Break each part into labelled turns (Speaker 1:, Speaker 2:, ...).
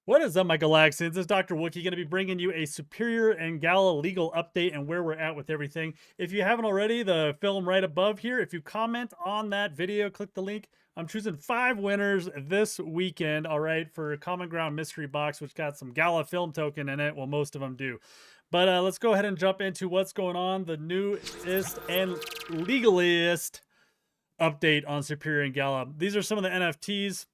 Speaker 1: What is up, my Galaxians? This is Dr. Wookiee going to be bringing you a Superior and Gala legal update and where we're at with everything. If you haven't already, the film right above here, if you comment on that video, click the link. I'm choosing 5 winners this weekend, all right, for a Common Ground Mystery Box, which got some Gala film token in it. Well, most of them do. But let's go ahead and jump into what's going on. The newest and legaliest update on Superior and Gala. These are some of the NFTs.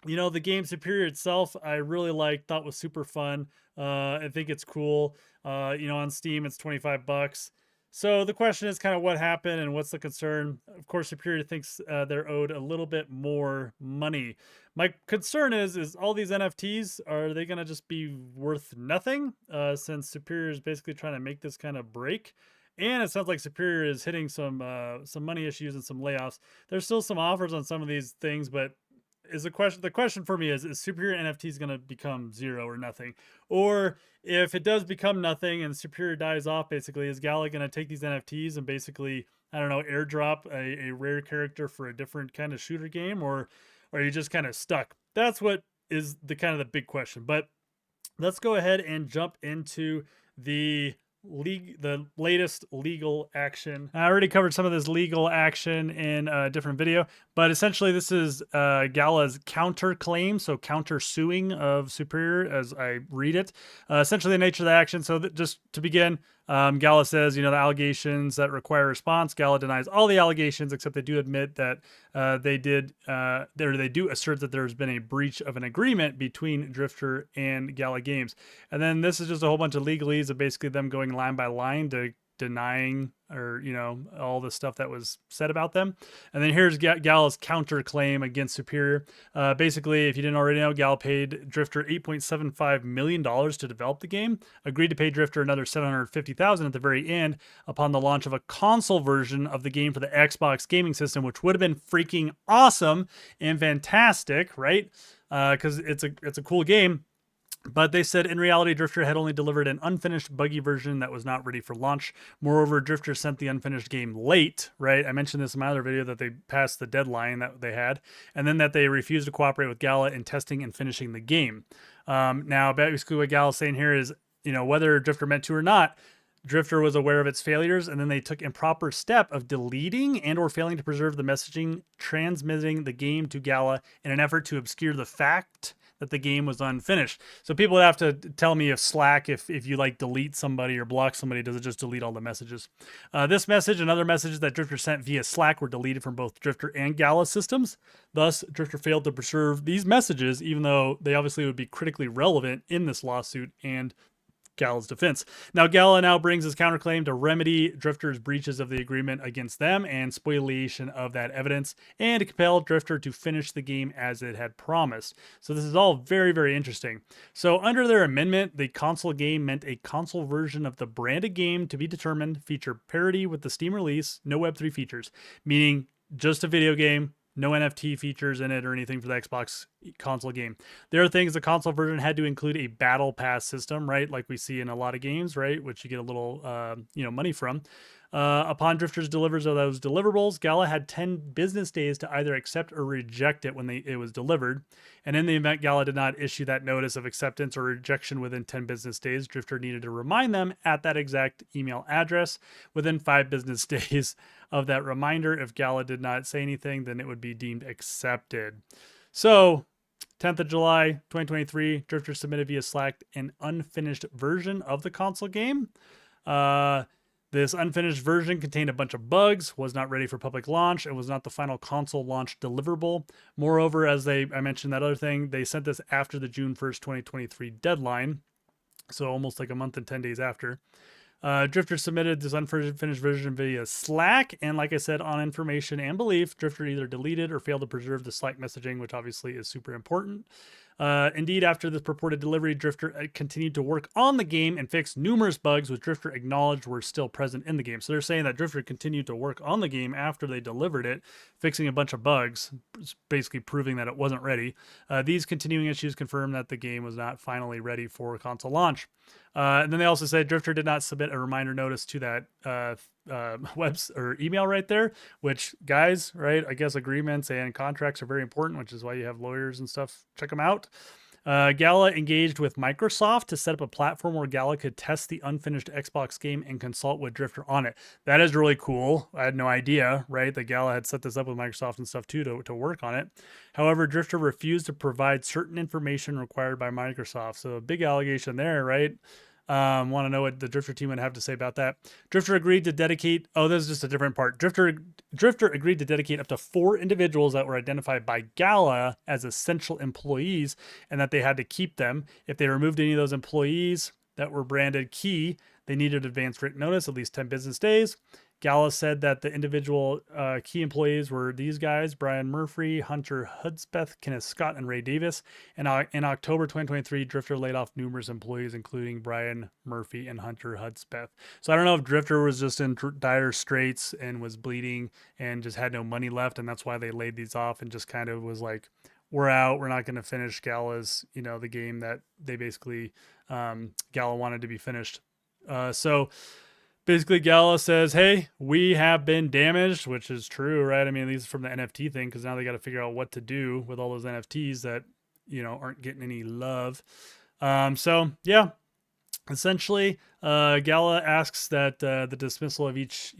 Speaker 1: The game Superior itself, I really thought was super fun. I think it's cool. On Steam, it's 25 bucks. So the question is kind of what happened and what's the concern? Of course, Superior thinks they're owed a little bit more money. My concern is all these NFTs, are they going to just be worth nothing since Superior is basically trying to make this kind of break? And it sounds like Superior is hitting some money issues and some layoffs. There's still some offers on some of these things, but the question for me is Superior NFTs going to become zero or nothing? Or if it does become nothing and Superior dies off, basically, is Gala going to take these NFTs and basically, I don't know, airdrop a rare character for a different kind of shooter game? Or are you just kind of stuck? That's what is the kind of the big question. But let's go ahead and jump into the latest legal action. I already covered some of this legal action in a different video, but essentially this is Gala's counterclaim, so counter suing of Superior as I read it. Essentially the nature of the action. So just to begin, Gala says, the allegations that require a response. Gala denies all the allegations, except they do admit that they do assert that there's been a breach of an agreement between Drifter and Gala Games. And then this is just a whole bunch of legalese of basically them going line by line to denying or all the stuff that was said about them. And then here's Gala's counterclaim against Superior. Basically, if you didn't already know, Gala paid Drifter $8.75 million to develop the game, agreed to pay Drifter another $750,000 at the very end upon the launch of a console version of the game for the Xbox gaming system, which would have been freaking awesome and fantastic, right? Because it's a cool game. But they said in reality, Drifter had only delivered an unfinished buggy version that was not ready for launch. Moreover, Drifter sent the unfinished game late, right? I mentioned this in my other video that they passed the deadline that they had, and then that they refused to cooperate with Gala in testing and finishing the game. Now, basically what Gala's saying here is, whether Drifter meant to or not, Drifter was aware of its failures, and then they took improper step of deleting and or failing to preserve the messaging transmitting the game to Gala in an effort to obscure the fact that the game was unfinished. So people would have to tell me if Slack, if you delete somebody or block somebody, does it just delete all the messages? This message and other messages that Drifter sent via Slack were deleted from both Drifter and Gala systems. Thus, Drifter failed to preserve these messages, even though they obviously would be critically relevant in this lawsuit and Gala's defense. Now, Gala now brings his counterclaim to remedy Drifter's breaches of the agreement against them and spoliation of that evidence, and to compel Drifter to finish the game as it had promised. So this is all very, very interesting. So under their amendment, the console game meant a console version of the branded game to be determined feature parity with the Steam release, no Web3 features, meaning just a video game, no NFT features in it or anything for the Xbox console game. The other thing is the console version had to include a battle pass system, right? Like we see in a lot of games, right? Which you get a little, money from. Upon Drifter's delivers of those deliverables, Gala had 10 business days to either accept or reject it when it was delivered. And in the event Gala did not issue that notice of acceptance or rejection within 10 business days, Drifter needed to remind them at that exact email address within 5 business days of that reminder. If Gala did not say anything, then it would be deemed accepted. So 10th of July, 2023, Drifter submitted via Slack an unfinished version of the console game. This unfinished version contained a bunch of bugs, was not ready for public launch, and was not the final console launch deliverable. Moreover, I mentioned that other thing, they sent this after the June 1st, 2023 deadline, so almost like a month and 10 days after. Drifter submitted this unfinished version via Slack, and like I said, on information and belief, Drifter either deleted or failed to preserve the Slack messaging, which obviously is super important. Indeed, after this purported delivery, Drifter continued to work on the game and fixed numerous bugs, which Drifter acknowledged were still present in the game. So they're saying that Drifter continued to work on the game after they delivered it, fixing a bunch of bugs, basically proving that it wasn't ready. These continuing issues confirm that the game was not finally ready for console launch. And then they also said Drifter did not submit a reminder notice to that or email right there, which, guys, right, I guess agreements and contracts are very important, which is why you have lawyers and stuff check them out. Gala engaged with Microsoft to set up a platform where Gala could test the unfinished Xbox game and consult with Drifter on it. That is really cool. I had no idea, right? That Gala had set this up with Microsoft and stuff too to work on it. However, Drifter refused to provide certain information required by Microsoft. So a big allegation there, right? Want to know what the Drifter team would have to say about that? Drifter agreed to dedicate. Oh, this is just a different part. Drifter agreed to dedicate up to 4 individuals that were identified by Gala as essential employees, and that they had to keep them. If they removed any of those employees that were branded key, they needed advance written notice, at least 10 business days. Gala said that the individual key employees were these guys: Brian Murphy, Hunter Hudspeth, Kenneth Scott, and Ray Davis. And in October 2023, Drifter laid off numerous employees, including Brian Murphy and Hunter Hudspeth. So I don't know if Drifter was just in dire straits and was bleeding and just had no money left, and that's why they laid these off and just kind of was like, we're out. We're not going to finish Gala's, the game that they basically, Gala wanted to be finished. So basically, Gala says, hey, we have been damaged, which is true, right? I mean, these are from the NFT thing, because now they got to figure out what to do with all those NFTs that, aren't getting any love. So, yeah, essentially, Gala asks that the dismissal of each,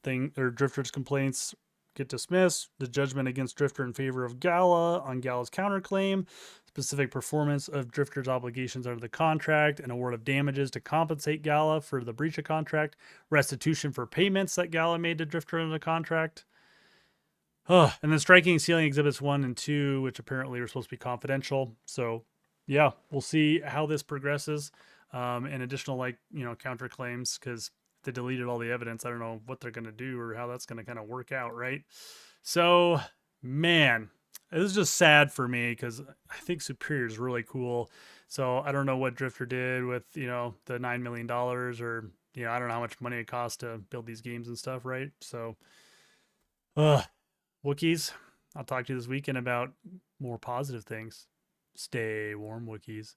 Speaker 1: thing, or Drifter's complaints get dismissed, the judgment against Drifter in favor of Gala on Gala's counterclaim, specific performance of Drifter's obligations under the contract, an award of damages to compensate Gala for the breach of contract, restitution for payments that Gala made to Drifter under the contract. Oh, and then striking sealing exhibits 1 and 2, which apparently are supposed to be confidential. So, yeah, we'll see how this progresses. And additional, counterclaims, because they deleted all the evidence. I don't know what they're going to do or how that's going to kind of work out, right? So, man, it was just sad for me because I think Superior is really cool. So I don't know what Drifter did with, the $9 million, or, I don't know how much money it costs to build these games and stuff, right? So, Wookiees, I'll talk to you this weekend about more positive things. Stay warm, Wookiees.